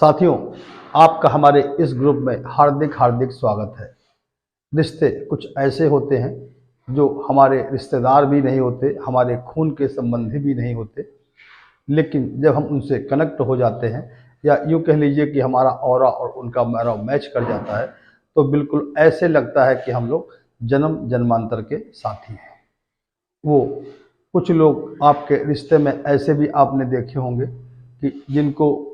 साथियों, आपका हमारे इस ग्रुप में हार्दिक हार्दिक स्वागत है। रिश्ते कुछ ऐसे होते हैं जो हमारे रिश्तेदार भी नहीं होते, हमारे खून के संबंधी भी नहीं होते, लेकिन जब हम उनसे कनेक्ट हो जाते हैं या यूँ कह लीजिए कि हमारा ऑरा और उनका मैरा मैच कर जाता है, तो बिल्कुल ऐसे लगता है कि हम लोग जन्म जन्मांतर के साथी हैं। वो कुछ लोग आपके रिश्ते में ऐसे भी आपने देखे होंगे कि जिनको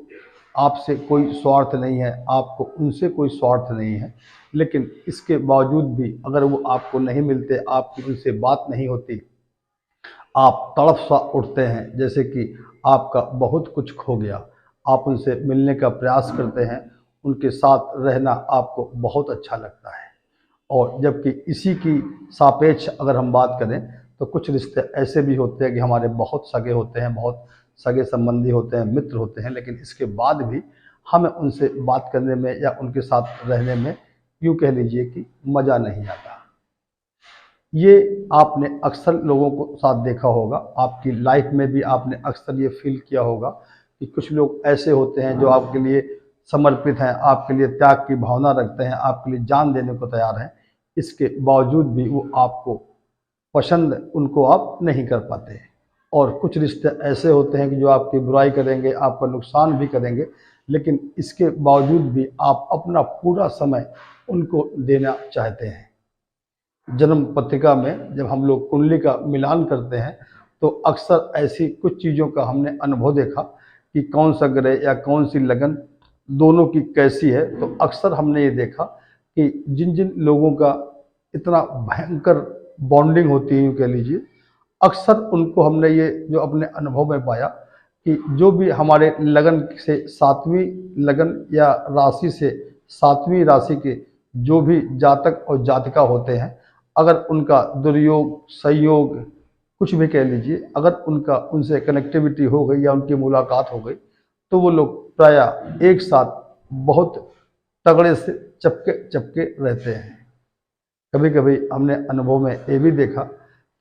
आपसे कोई स्वार्थ नहीं है, आपको उनसे कोई स्वार्थ नहीं है, लेकिन इसके बावजूद भी अगर वो आपको नहीं मिलते, आपकी उनसे बात नहीं होती, आप तड़प सा उठते हैं जैसे कि आपका बहुत कुछ खो गया। आप उनसे मिलने का प्रयास करते हैं, उनके साथ रहना आपको बहुत अच्छा लगता है। और जबकि इसी की सापेक्ष अगर हम बात करें तो कुछ रिश्ते ऐसे भी होते हैं कि हमारे बहुत सगे होते हैं, बहुत सगे संबंधी होते हैं, मित्र होते हैं, लेकिन इसके बाद भी हमें उनसे बात करने में या उनके साथ रहने में यूँ कह लीजिए कि मज़ा नहीं आता। ये आपने अक्सर लोगों को साथ देखा होगा, आपकी लाइफ में भी आपने अक्सर ये फील किया होगा कि कुछ लोग ऐसे होते हैं जो आपके लिए समर्पित हैं, आपके लिए त्याग की भावना रखते हैं, आपके लिए जान देने को तैयार हैं। इसके बावजूद भी वो आपको पसंद उनको आप नहीं कर पाते। और कुछ रिश्ते ऐसे होते हैं कि जो आपकी बुराई करेंगे, आपका नुकसान भी करेंगे, लेकिन इसके बावजूद भी आप अपना पूरा समय उनको देना चाहते हैं। जन्म पत्रिका में जब हम लोग कुंडली का मिलान करते हैं तो अक्सर ऐसी कुछ चीज़ों का हमने अनुभव देखा कि कौन सा ग्रह या कौन सी लगन दोनों की कैसी है। तो अक्सर हमने ये देखा कि जिन जिन लोगों का इतना भयंकर बॉन्डिंग होती है, यूँ कह लीजिए, अक्सर उनको हमने ये जो अपने अनुभव में पाया कि जो भी हमारे लगन से सातवीं लगन या राशि से सातवीं राशि के जो भी जातक और जातिका होते हैं, अगर उनका दुर्योग संयोग कुछ भी कह लीजिए, अगर उनका उनसे कनेक्टिविटी हो गई या उनकी मुलाकात हो गई, तो वो लोग प्रायः एक साथ बहुत तगड़े से चपके चपके रहते हैं। कभी कभी हमने अनुभव में ये भी देखा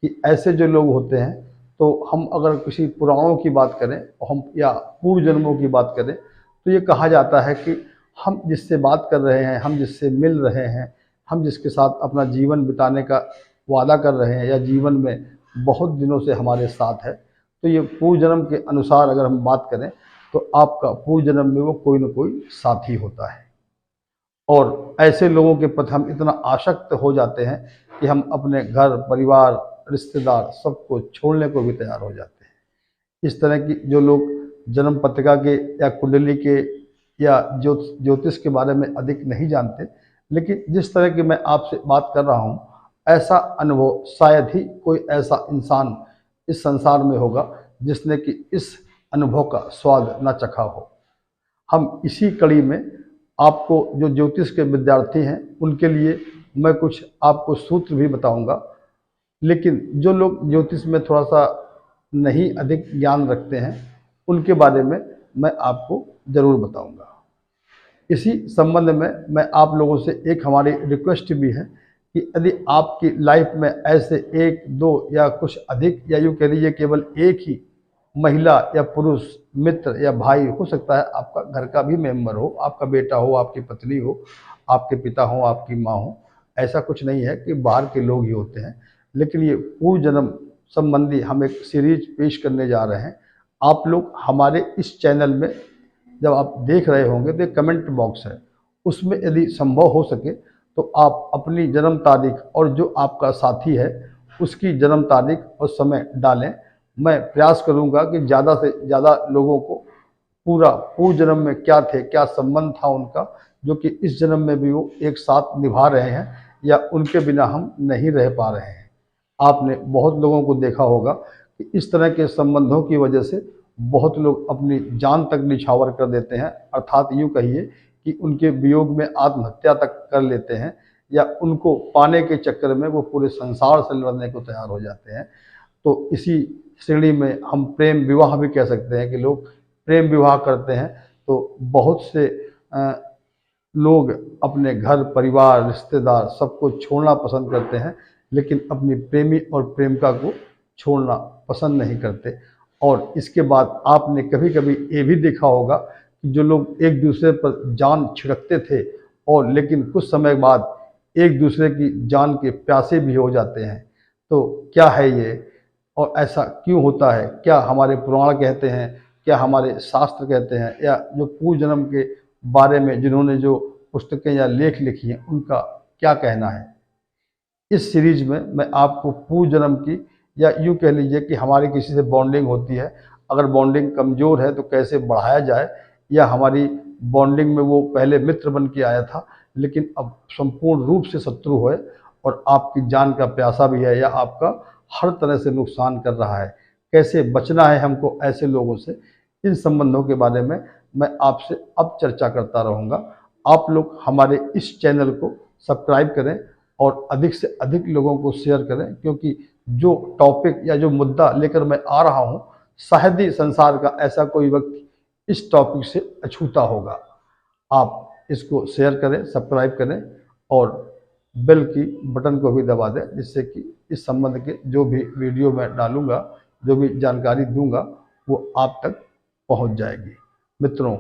कि ऐसे जो लोग होते हैं, तो हम अगर किसी पुराणों की बात करें हम या पूर्व जन्मों की बात करें, तो ये कहा जाता है कि हम जिससे बात कर रहे हैं, हम जिससे मिल रहे हैं, हम जिसके साथ अपना जीवन बिताने का वादा कर रहे हैं या जीवन में बहुत दिनों से हमारे साथ है, तो ये पूर्व जन्म के अनुसार अगर हम बात करें तो आपका पूर्व जन्म में वो कोई ना कोई साथी होता है। और ऐसे लोगों के प्रति हम इतना आसक्त हो जाते हैं कि हम अपने घर परिवार रिश्तेदार सबको छोड़ने को भी तैयार हो जाते हैं। इस तरह की जो लोग जन्म पत्रिका के या कुंडली के या ज्योतिष के बारे में अधिक नहीं जानते, लेकिन जिस तरह की मैं आपसे बात कर रहा हूँ, ऐसा अनुभव शायद ही कोई ऐसा इंसान इस संसार में होगा जिसने कि इस अनुभव का स्वाद न चखा हो। हम इसी कड़ी में आपको जो ज्योतिष के विद्यार्थी हैं उनके लिए मैं कुछ आपको सूत्र भी बताऊंगा, लेकिन जो लोग ज्योतिष में थोड़ा सा नहीं अधिक ज्ञान रखते हैं उनके बारे में मैं आपको ज़रूर बताऊंगा। इसी संबंध में मैं आप लोगों से एक हमारी रिक्वेस्ट भी है कि यदि आपकी लाइफ में ऐसे एक दो या कुछ अधिक या यूँ कह लीजिए केवल एक ही महिला या पुरुष मित्र या भाई, हो सकता है आपका घर का भी मेंबर हो, आपका बेटा हो, आपकी पत्नी हो, आपके पिता हो, आपकी माँ हो, ऐसा कुछ नहीं है कि बाहर के लोग ही होते हैं, लेकिन ये पूर्व जन्म संबंधी हम एक सीरीज पेश करने जा रहे हैं। आप लोग हमारे इस चैनल में जब आप देख रहे होंगे तो कमेंट बॉक्स है, उसमें यदि संभव हो सके तो आप अपनी जन्म तारीख और जो आपका साथी है उसकी जन्म तारीख और समय डालें। मैं प्रयास करूंगा कि ज़्यादा से ज़्यादा लोगों को पूरा पूर्व जन्म में क्या थे, क्या संबंध था उनका, जो कि इस जन्म में भी वो एक साथ निभा रहे हैं या उनके बिना हम नहीं रह पा रहे हैं। आपने बहुत लोगों को देखा होगा कि इस तरह के संबंधों की वजह से बहुत लोग अपनी जान तक निछावर कर देते हैं, अर्थात यूँ कहिए कि उनके वियोग में आत्महत्या तक कर लेते हैं या उनको पाने के चक्कर में वो पूरे संसार से लड़ने को तैयार हो जाते हैं। तो इसी श्रेणी में हम प्रेम विवाह भी कह सकते हैं कि लोग प्रेम विवाह करते हैं। तो बहुत से लोग अपने घर परिवार रिश्तेदार सबको छोड़ना पसंद करते हैं, लेकिन अपनी प्रेमी और प्रेमिका को छोड़ना पसंद नहीं करते। और इसके बाद आपने कभी कभी ये भी देखा होगा कि जो लोग एक दूसरे पर जान छिड़कते थे और लेकिन कुछ समय बाद एक दूसरे की जान के प्यासे भी हो जाते हैं। तो क्या है ये और ऐसा क्यों होता है? क्या हमारे पुराण कहते हैं, क्या हमारे शास्त्र कहते हैं, या जो पूर्व जन्म के बारे में जिन्होंने जो पुस्तकें या लेख लिखी हैं उनका क्या कहना है? इस सीरीज में मैं आपको पूर्व जन्म की, या यूँ कह लीजिए कि हमारी किसी से बॉन्डिंग होती है, अगर बॉन्डिंग कमज़ोर है तो कैसे बढ़ाया जाए, या हमारी बॉन्डिंग में वो पहले मित्र बन के आया था लेकिन अब संपूर्ण रूप से शत्रु है और आपकी जान का प्यासा भी है या आपका हर तरह से नुकसान कर रहा है, कैसे बचना है हमको ऐसे लोगों से? इन संबंधों के बारे में मैं आपसे अब चर्चा करता रहूँगा। आप लोग हमारे इस चैनल को सब्सक्राइब करें और अधिक से अधिक लोगों को शेयर करें, क्योंकि जो टॉपिक या जो मुद्दा लेकर मैं आ रहा हूँ, शायद ही संसार का ऐसा कोई व्यक्ति इस टॉपिक से अछूता होगा। आप इसको शेयर करें, सब्सक्राइब करें और बेल की बटन को भी दबा दें, जिससे कि इस संबंध के जो भी वीडियो मैं डालूँगा, जो भी जानकारी दूँगा, वो आप तक पहुँच जाएगी। मित्रों,